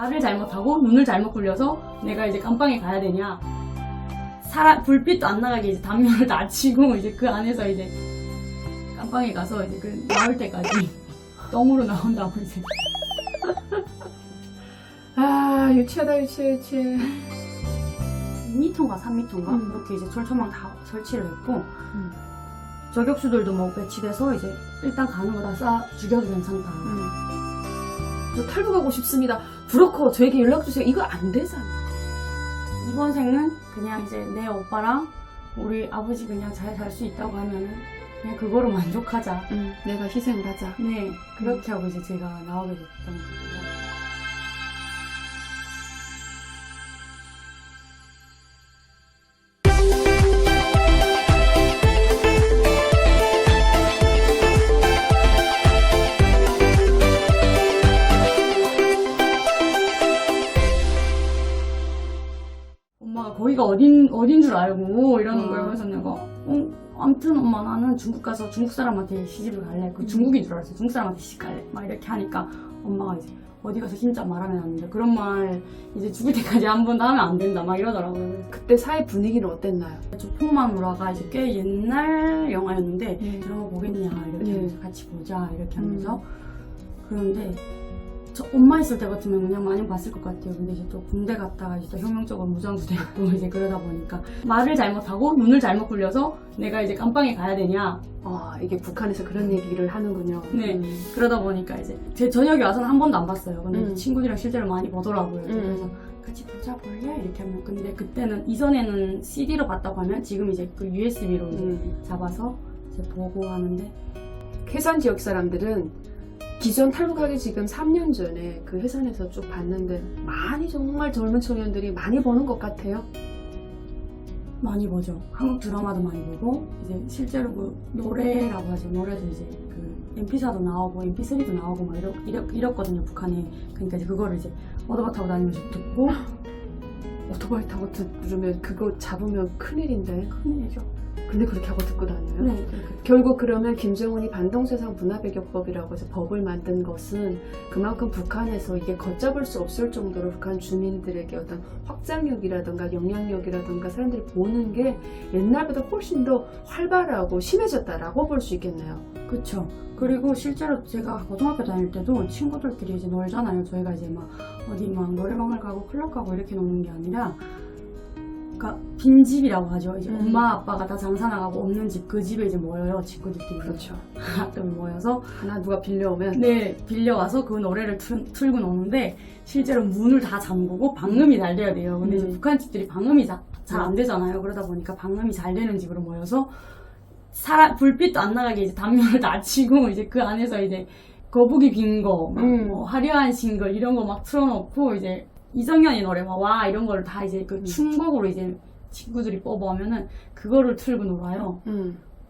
말을 잘못하고 눈을 잘못 굴려서 내가 이제 감방에 가야 되냐. 불빛도 안 나가게 이제 담요를 낮추고 이제 그 안에서 이제 감방에 가서 이제 그 나올 때까지 똥으로 나온다고 이제. 아, 유치하다, 유치해. 2m인가 3m인가 그렇게 이제 철조망 다 설치를 했고 저격수들도 뭐 배치돼서 이제 일단 가는 거 다 쏴 죽여도 괜찮다. 저 탈북하고 싶습니다. 브로커 저에게 연락주세요. 이거 안 되잖아. 이번 생은 그냥 이제 내 오빠랑 우리 아버지 그냥 잘 살 수 있다고 하면은 그냥 그거로 만족하자. 내가 희생을 하자. 네, 그렇게 하고 이제 제가 나오게 됐던 거예요. 엄마가 거기가 어딘 줄 알고 이러는 거예요. 그래서 내가 아무튼 엄마 나는 중국 가서 중국 사람한테 시집을 갈래. 그 중국인 줄 알았어요. 중국 사람한테 시집 갈래. 막 이렇게 하니까 엄마가 이제 어디 가서 진짜 말하면 안 된다. 그런 말 이제 죽을 때까지 한 번도 하면 안 된다. 막 이러더라고요. 그때 사회 분위기는 어땠나요? 저 폭망우라가 이제 꽤 옛날 영화였는데 그런 거 보겠냐 이렇게 하면서 같이 보자 이렇게 하면서 그런데 저 엄마 있을 때 같으면 그냥 많이 봤을 것 같아요. 근데 이제 또 군대 갔다가 이제 또 혁명적으로 무장도 되고 이제 그러다 보니까 말을 잘못하고 눈을 잘못 굴려서 내가 이제 감방에 가야 되냐. 이게 북한에서 그런 얘기를 하는군요. 네. 그러다 보니까 이제 제 저녁에 와서는 한 번도 안 봤어요. 근데 이제 친구들이랑 실제로 많이 보더라고요. 그래서 같이 보자 볼래? 이렇게 하면 근데 그때는 이전에는 CD로 봤다고 하면 지금 이제 그 USB로 이제 잡아서 이제 보고 하는데 해산 지역 사람들은 기존 탈북하기 지금 3년 전에 그 해산에서 쭉 봤는데 많이 정말 젊은 청년들이 많이 보는 것 같아요. 많이 보죠. 한국 드라마도 많이 보고 이제 실제로 그 노래라고 하죠. 노래도 이제 그 MP4도 나오고 MP3도 나오고 막 이랬거든요. 북한에. 그러니까 이제 그거를 이제 오토바이 타고 다니면서 듣고 오토바이 타고 들으면 그거 잡으면 큰일인데. 큰일이죠. 근데 그렇게 하고 듣고 다녀요? 네. 그렇게. 결국 그러면 김정은이 반동세상 분화배격법이라고 해서 법을 만든 것은 그만큼 북한에서 이게 걷잡을 수 없을 정도로 북한 주민들에게 어떤 확장력이라든가 영향력이라든가 사람들이 보는 게 옛날보다 훨씬 더 활발하고 심해졌다라고 볼 수 있겠네요. 그쵸. 그리고 실제로 제가 고등학교 다닐 때도 친구들끼리 이제 놀잖아요. 저희가 이제 막 어디 막 노래방을 가고 클럽 가고 이렇게 노는 게 아니라 그러니까 빈집이라고 하죠. 이제 엄마 아빠가 다 장사 나가고 없는 집, 그 집에 이제 모여요. 친구들끼리. 그렇죠. 가끔 모여서 하나 누가 빌려오면 네, 빌려와서 그 노래를 틀고 노는데 실제로 문을 다 잠그고 방음이 잘 돼야 돼요. 근데 이제 북한 집들이 방음이 잘 안 되잖아요. 그러다 보니까 방음이 잘 되는 집으로 모여서 불빛도 안 나가게 이제 담요를 낮추고 이제 그 안에서 이제 거북이 빈 거, 뭐 화려한 싱글 이런 거 막 틀어놓고 이제 이정현이 노래 와 이런 거를 다 이제 그 춤곡으로 이제 친구들이 뽑아오면은 그거를 틀고 놀아요.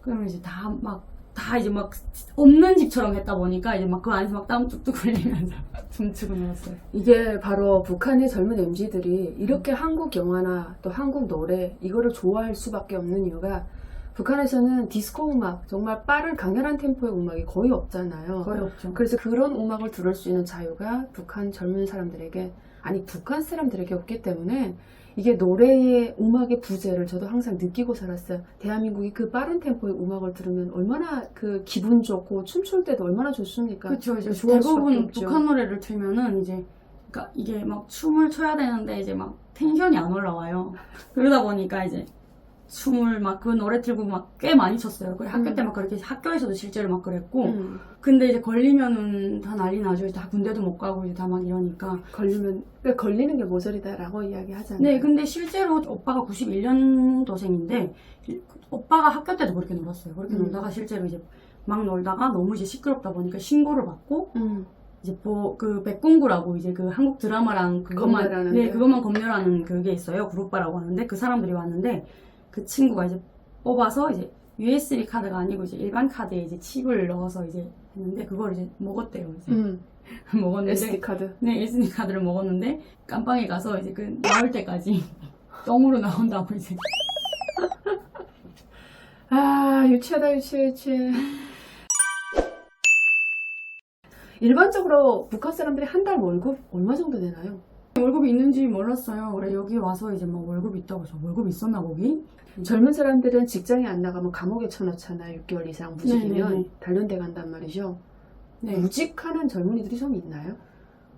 그러면 이제 다 이제 막 없는 집처럼 했다 보니까 이제 막 그 안에서 막 땀 뚝뚝 흘리면서 춤추고 놀았어요. 이게 바로 북한의 젊은 MZ들이 이렇게 한국 영화나 또 한국 노래 이거를 좋아할 수밖에 없는 이유가 북한에서는 디스코 음악, 정말 빠른 강렬한 템포의 음악이 거의 없잖아요. 거의 없죠. 그래서 그런 음악을 들을 수 있는 자유가 북한 젊은 사람들에게, 아니 북한 사람들에게 없기 때문에 이게 노래의 음악의 부재를 저도 항상 느끼고 살았어요. 대한민국이 그 빠른 템포의 음악을 들으면 얼마나 그 기분 좋고 춤출 때도 얼마나 좋습니까? 그렇죠. 이제 좋아할 수밖에 대부분 없죠. 북한 노래를 틀면은 이제 그러니까 이게 막 춤을 춰야 되는데 이제 막 텐션이 안 올라와요. 그러다 보니까 이제 춤을 막 그 노래 틀고 막 꽤 많이 췄어요. 그래 학교 때 막 그렇게 학교에서도 실제로 막 그랬고 근데 이제 걸리면은 다 난리 나죠. 다 군대도 못 가고 이제 다 막 이러니까 그러니까 걸리는 게 모서리다라고 이야기하잖아요. 네, 근데 실제로 오빠가 91년도생인데 오빠가 학교 때도 그렇게 놀았어요. 그렇게 놀다가 실제로 이제 막 놀다가 너무 이제 시끄럽다 보니까 신고를 받고 이제 그 백공구라고 이제 그 한국 드라마랑 검열하는 그것만 검열하는 그게 있어요. 그룹바라고 하는데 그 사람들이 왔는데 그 친구가 이제 뽑아서 이제 USB 카드가 아니고 이제 일반 카드에 이제 칩을 넣어서 이제 했는데 그걸 이제 먹었대요. 이제 먹었는데 SD 카드. 네, SD 카드를 먹었는데 깜빵에 가서 이제 그 나올 때까지 똥으로 나온다고 이제. 아, 유치하다, 유치해. 일반적으로 북한 사람들이 한 달 월급 얼마 정도 되나요? 월급이 있는지 몰랐어요. 그래 여기 와서 이제 막 월급이 있다고 해서 월급이 있었나 거기? 젊은 사람들은 직장에 안 나가면 감옥에 쳐넣잖아요. 6개월 이상 무직이면 네네네. 단련돼 간단 말이죠. 네. 무직하는 젊은이들이 좀 있나요?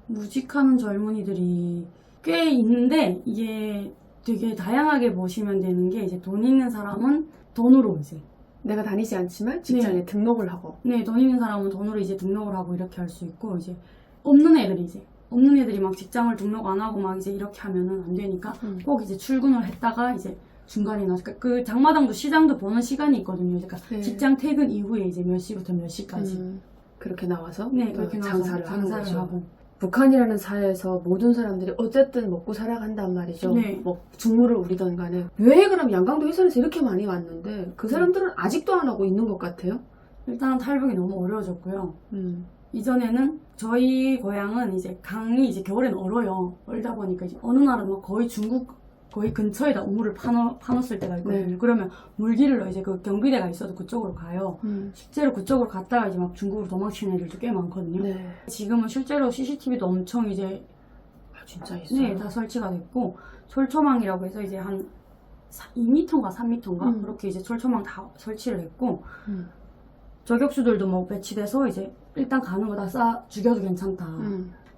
무직하는 젊은이들이 꽤 있는데 이게 되게 다양하게 보시면 되는 게 이제 돈 있는 사람은 돈으로 이제 내가 다니지 않지만 직장에 등록을 하고. 네, 돈 있는 사람은 돈으로 이제 등록을 하고 이렇게 할 수 있고 이제 없는 애들이 막 직장을 등록 안 하고 막 이제 이렇게 하면은 안 되니까 꼭 이제 출근을 했다가 이제 중간에 나서 그 장마당도 시장도 보는 시간이 있거든요. 그러니까 네. 직장 퇴근 이후에 이제 몇 시부터 몇 시까지 그렇게 나와서 네, 또 그렇게 나와서 장사를 하는 거죠. 하고 북한이라는 사회에서 모든 사람들이 어쨌든 먹고 살아간단 말이죠. 네. 뭐 중물을 우리던 간에 왜 그럼 양강도 해선에서 이렇게 많이 왔는데 그 사람들은 아직도 안 하고 있는 것 같아요. 일단 탈북이 너무 어려워졌고요. 음. 이전에는 저희 고향은 이제 강이 이제 겨울엔 얼어요. 얼다 보니까 이제 어느 날은 막 거의 중국 거의 근처에다 우물을 파놓았을 때가 있거든요. 네. 그러면 물길로 이제 그 경비대가 있어도 그쪽으로 가요. 실제로 그쪽으로 갔다가 이제 막 중국으로 도망치는 애들도 꽤 많거든요. 네. 지금은 실제로 CCTV도 엄청 이제 아, 진짜 있어요. 네, 다 설치가 됐고 철조망이라고 해서 이제 한 2m인가 3m인가 그렇게 이제 철조망 다 설치를 했고 저격수들도 뭐 배치돼서 이제 일단 가는 거 다 죽여도 괜찮다.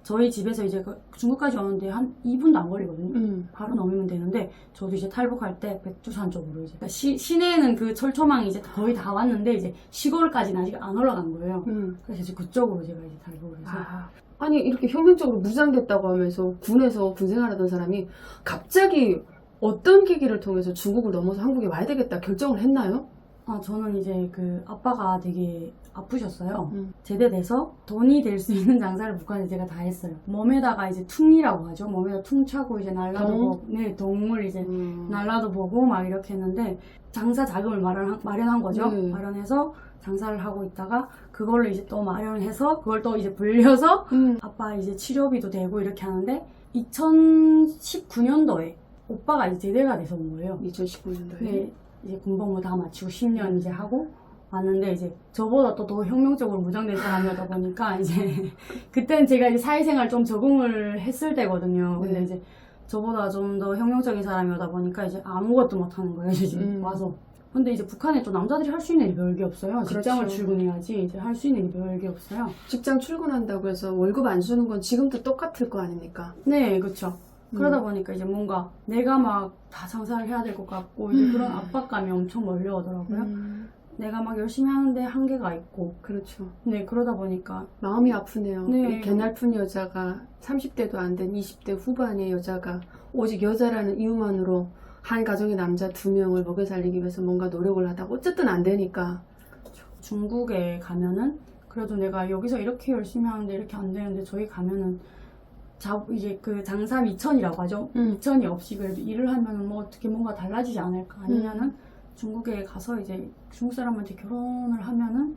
저희 집에서 이제 그 중국까지 오는데 한 2분도 안 걸리거든요. 바로 넘으면 되는데 저도 이제 탈북할 때 백두산 쪽으로 이제 그러니까 시내에는 그 철조망이 이제 거의 다 왔는데 이제 시골까지는 아직 안 올라간 거예요. 그래서 이제 그쪽으로 제가 이제 탈북을 해서 아니 이렇게 혁명적으로 무장됐다고 하면서 군에서 군생활하던 사람이 갑자기 어떤 계기를 통해서 중국을 넘어서 한국에 와야 되겠다 결정을 했나요? 저는 이제 그 아빠가 되게 아프셨어요. 제대돼서 돈이 될 수 있는 장사를 북한에 제가 다 했어요. 몸에다가 이제 퉁이라고 하죠. 몸에다 퉁 차고 이제 날라도 보고, 네, 동물 이제 날라도 보고 막 이렇게 했는데 장사 자금을 마련한 거죠. 마련해서 장사를 하고 있다가 그걸로 이제 또 마련해서 그걸 또 이제 불려서 아빠 이제 치료비도 되고 이렇게 하는데 2019년도에 오빠가 이제 제대가 돼서 온 거예요. 2019년도에. 네. 이제 군복무 다 마치고 10년 이제 하고 왔는데 이제 저보다 또 더 혁명적으로 무장된 사람이었다 보니까 이제 그때는 제가 이제 사회생활 좀 적응을 했을 때거든요. 근데 이제 저보다 좀 더 혁명적인 사람이다 보니까 이제 아무것도 못 하는 거예요. 이제 와서. 근데 이제 북한에 또 남자들이 할 수 있는 일이 별게 없어요. 직장을 그렇죠. 출근해야지 이제 할 수 있는 일이 별게 없어요. 직장 출근한다고 해서 월급 안 주는 건 지금도 똑같을 거 아닙니까? 네, 그렇죠. 그러다 보니까 이제 뭔가 내가 막 다 장사를 해야 될 것 같고 이제 그런 압박감이 엄청 몰려오더라고요. 내가 막 열심히 하는데 한계가 있고. 그렇죠. 네, 그러다 보니까 마음이 아프네요. 네. 이 개날픈 여자가 30대도 안 된 20대 후반의 여자가 오직 여자라는 이유만으로 한 가정의 남자 2명을 먹여 살리기 위해서 뭔가 노력을 하다가 어쨌든 안 되니까. 중국에 가면은 그래도 내가 여기서 이렇게 열심히 하는데 이렇게 안 되는데 저희 가면은 이제 그 장사 미천이라고 하죠. 미천이 없이 그래도 일을 하면은 뭐 어떻게 뭔가 달라지지 않을까. 아니면은 중국에 가서 이제 중국 사람한테 결혼을 하면은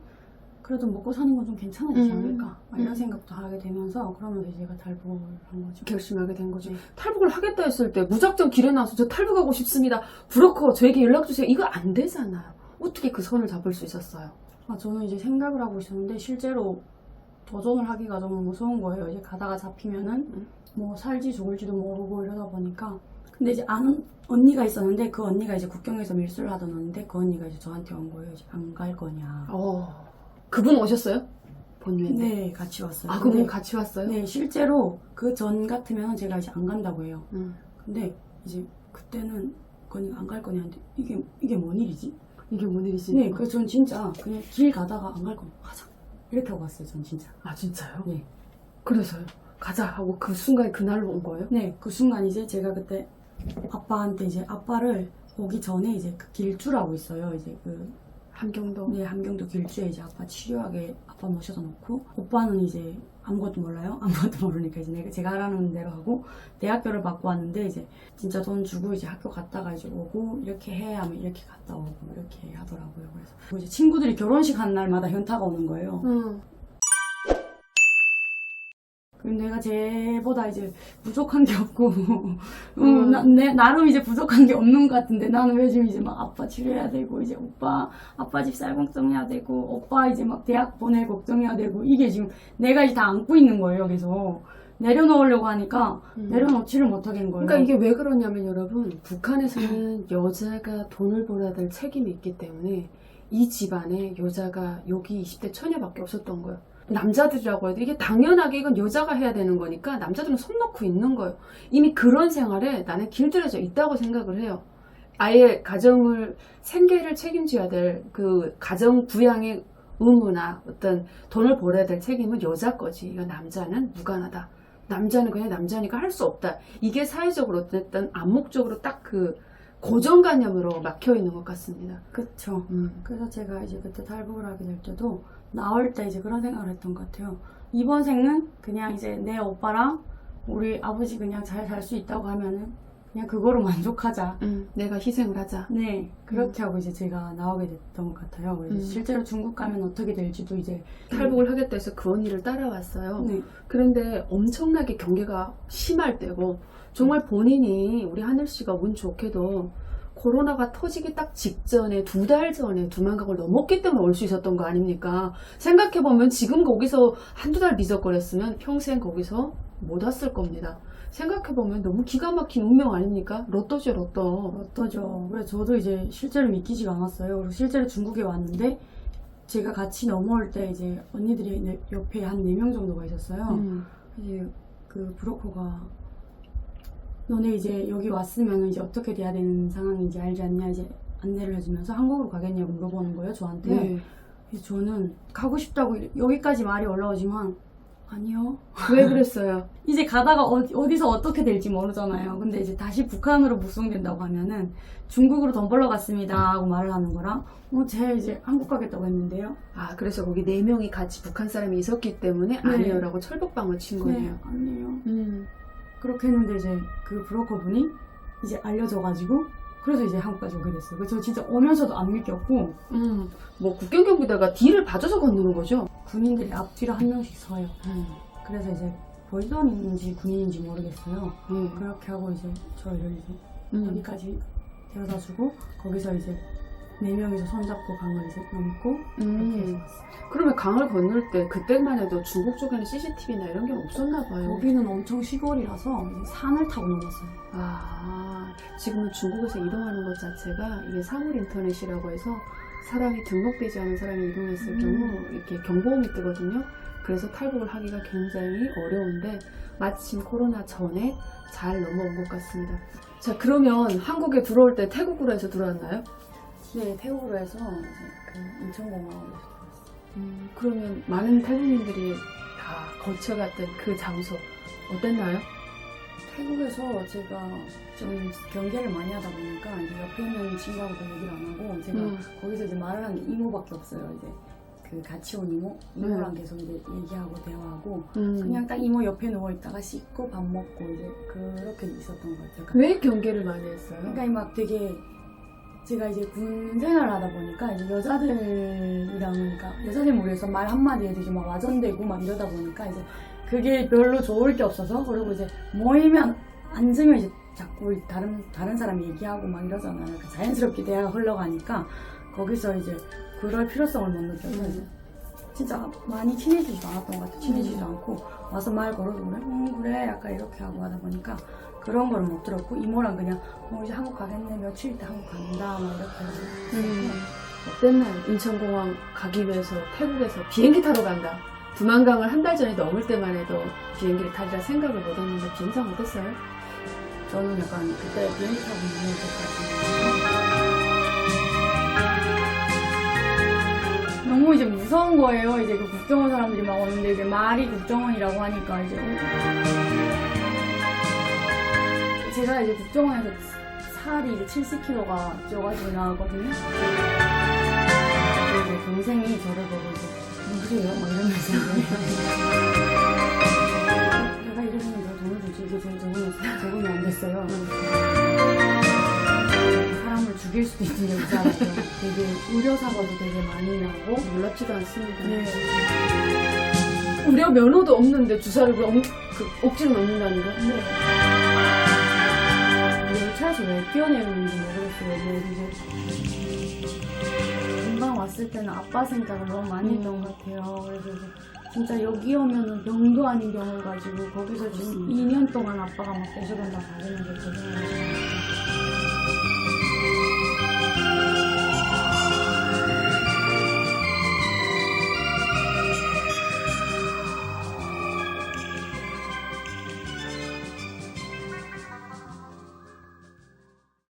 그래도 먹고 사는 건 좀 괜찮아지지 않을까. 이런 생각도 하게 되면서 그러면서 제가 탈북을 한 거죠. 결심하게 된 거죠. 네. 탈북을 하겠다 했을 때 무작정 길에 나와서 저 탈북하고 싶습니다. 브로커 저에게 연락주세요. 이거 안 되잖아요. 어떻게 그 선을 잡을 수 있었어요? 저는 이제 생각을 하고 있었는데 실제로 도전을 하기가 너무 무서운 거예요. 이제 가다가 잡히면은 뭐 살지 죽을지도 모르고 이러다 보니까. 근데 이제 아는 언니가 있었는데 그 언니가 이제 국경에서 밀수를 하던 언니인데 그 언니가 이제 저한테 온 거예요. 이제 안 갈 거냐. 그분 오셨어요? 본인인데. 네, 같이 왔어요. 그분 근데 같이 왔어요? 네, 실제로 그 전 같으면 제가 이제 안 간다고 해요. 근데 이제 그때는 그 언니가 안 갈 거냐는데 이게 뭔 일이지? 이게 뭔 일이지? 네, 그래서 전 진짜 그냥 길 가다가 안 갈 거면 가자. 이렇게 하고 왔어요, 전 진짜. 아 진짜요? 네. 그래서요? 가자 하고 그 순간에 그날로 온 거예요? 네, 그 순간 이제 제가 그때 아빠한테 이제 아빠를 오기 전에 이제 그 길주라고 있어요. 이제 그 함경도. 네, 함경도 길주에 이제 아빠 치료하게 아빠 모셔다 놓고 오빠는 이제 아무것도 몰라요. 아무것도 모르니까 이제 제가 하라는 대로 하고 대학교를 받고 왔는데 이제 진짜 돈 주고 이제 학교 갔다가 이제 오고 이렇게 해 하면 이렇게 갔다 오고 이렇게 하더라고요. 그래서 이제 친구들이 결혼식 한 날마다 현타가 오는 거예요. 그럼 내가 쟤보다 이제 부족한 게 없고, 나름 이제 부족한 게 없는 것 같은데, 나는 왜 지금 이제 막 아빠 치료해야 되고, 이제 아빠 집 살 걱정해야 되고, 오빠 이제 막 대학 보낼 걱정해야 되고, 이게 지금 내가 이제 다 안고 있는 거예요, 계속. 내려놓으려고 하니까 내려놓지를 못하겠는 거예요. 그러니까 이게 왜 그러냐면 여러분, 북한에서는 여자가 돈을 벌어야 될 책임이 있기 때문에 이 집안에 여자가 여기 20대 처녀밖에 없었던 거예요. 남자들이라고 해도 이게 당연하게 이건 여자가 해야 되는 거니까 남자들은 손 놓고 있는 거예요. 이미 그런 생활에 나는 길들여져 있다고 생각을 해요. 아예 가정을, 생계를 책임져야 될 그 가정 부양의 의무나 어떤 돈을 벌어야 될 책임은 여자 거지. 이거 남자는 무관하다. 남자는 그냥 남자니까 할 수 없다. 이게 사회적으로 어쨌든 암묵적으로 딱 그 고정관념으로 막혀 있는 것 같습니다. 그쵸. 그래서 제가 이제 그때 탈북을 하게 될 때도 나올 때 이제 그런 생각을 했던 것 같아요. 이번 생은 그냥 이제 내 오빠랑 우리 아버지 그냥 잘 살 수 있다고 하면은 그냥 그거로 만족하자. 내가 희생을 하자. 네, 그렇게 하고 이제 제가 나오게 됐던 것 같아요. 그래서 실제로 중국 가면 어떻게 될지도 이제 탈북을 하겠다 해서 그 언니를 따라왔어요. 네. 그런데 엄청나게 경계가 심할 때고 정말 본인이 우리 하늘씨가 운 좋게도 코로나가 터지기 딱 직전에 2달 전에 두만강을 넘었기 때문에 올 수 있었던 거 아닙니까? 생각해보면 지금 거기서 한두 달 미적거렸으면 평생 거기서 못 왔을 겁니다. 생각해보면 너무 기가 막힌 운명 아닙니까? 로또죠, 로또. 어떠죠. 그래서 저도 이제 실제로 믿기지가 않았어요. 그리고 실제로 중국에 왔는데 제가 같이 넘어올 때 이제 언니들이 옆에 한 4명 정도가 있었어요. 이제 그 브로커가 너네 이제 여기 왔으면 이제 어떻게 돼야 되는 상황인지 알지 않냐 이제 안내를 해주면서 한국으로 가겠냐고 물어보는 거예요, 저한테. 네. 그래서 저는 가고 싶다고 여기까지 말이 올라오지만 아니요. 왜 그랬어요? 이제 가다가 어디서 어떻게 될지 모르잖아요. 근데 이제 다시 북한으로 북송된다고 하면은 중국으로 돈 벌러 갔습니다 하고 말을 하는 거랑 쟤 이제 한국 가겠다고 했는데요. 아, 그래서 거기 4명이 같이 북한 사람이 있었기 때문에 네. 아니요라고 철복방을 친 거네요. 네, 아니에요. 그렇게 했는데 이제 그 브로커분이 이제 알려줘가지고 그래서 이제 한국까지 오게 됐어요. 그래서 저 진짜 오면서도 안 믿겼고 뭐 국경경비대가 뒤를 봐줘서 건너는 거죠? 군인들이 앞뒤로 한 명씩 서요. 그래서 이제 보이던인지 군인인지 모르겠어요. 그렇게 하고 이제 저희를 이제 여기까지 데려다주고 거기서 이제 4명이서 손잡고 강을 이제 넘고 그렇게 해서 왔어요. 그러면 강을 건널 때 그때만 해도 중국 쪽에는 CCTV나 이런 게 없었나 봐요. 거기는 엄청 시골이라서 이제 산을 타고 넘었어요. 아, 지금은 중국에서 이동하는 것 자체가 이게 사물 인터넷이라고 해서 사람이 등록되지 않은 사람이 이동했을 경우 이렇게 경보음이 뜨거든요. 그래서 탈북을 하기가 굉장히 어려운데 마침 코로나 전에 잘 넘어온 것 같습니다. 자, 그러면 한국에 들어올 때 태국으로 해서 들어왔나요? 네, 태국으로 해서 이제 그 인천공항으로 들어왔어요. 그러면 많은 탈북민들이 다 거쳐갔던 그 장소 어땠나요? 태국에서 제가 좀 경계를 많이 하다 보니까 이제 옆에 있는 친구하고도 얘기를 안 하고 제가 거기서 이제 말을 하는 게 이모밖에 없어요. 이제 그 같이 온 이모랑 계속 이제 얘기하고 대화하고 그냥 딱 이모 옆에 누워 있다가 씻고 밥 먹고 이제 그렇게 있었던 것 같아요. 왜 경계를 많이 했어요? 그러니까 막 되게 제가 이제 군 생활을 하다 보니까 이제 여자들이랑 그러니까 여자들 모여서 말 한마디 해도 이제 막 와전되고 막 이러다 보니까 이제 그게 별로 좋을 게 없어서 그리고 이제 모이면 앉으면 이제 자꾸 다른 사람이 얘기하고 막 이러잖아요. 그러니까 자연스럽게 대화가 흘러가니까 거기서 이제 그럴 필요성을 못 느껴서 이제 진짜 많이 친해지지도 않았던 것 같아요. 친해지지도 않고 와서 말 걸어도 그래? 그래 약간 이렇게 하고 하다 보니까 그런 걸 못 들었고 이모랑 그냥 이제 한국 가겠네 며칠 있다 한국 간다 막 이렇게 해서 어땠나요? 인천공항 가기 위해서 태국에서 비행기 타러 간다. 두만강을 한 달 전에 넘을 때만 해도 비행기를 타리라 생각을 못했는데 비행장 어땠어요? 저는 약간 그때 비행기 타고 있는 때까지 너무 이제 무서운 거예요. 이제 그 국정원 사람들이 막 오는데 이제 말이 국정원이라고 하니까 이제 제가 이제 국정원에서 살이 이제 70kg가 쪄가지고 나왔거든요. 그래서 동생이 저를 보고 이제 누구세요? 막 이러면서 내가 이러면 내가 돈을 주지 이게 제일 적응이 안 됐어요. 사람을 죽일 수도 있는 게 있잖아요. 되게 의료사고도 되게 많이 나고 놀랍지도 않습니다. 네. 우리가 면허도 없는데 주사를 억지로 넣는다는 거? 네. 열차에서 왜 뛰어내리는지 모르겠어요. 뭐 이제 금방 왔을 때는 아빠 생각을 너무 많이 했던 것 같아요. 그래서 이제 진짜 여기 오면은 병도 아닌 병을 가지고 거기서 지금 2년 동안 아빠가 막 대소변 다 가리는 게 고생을 하시는 것 같아요.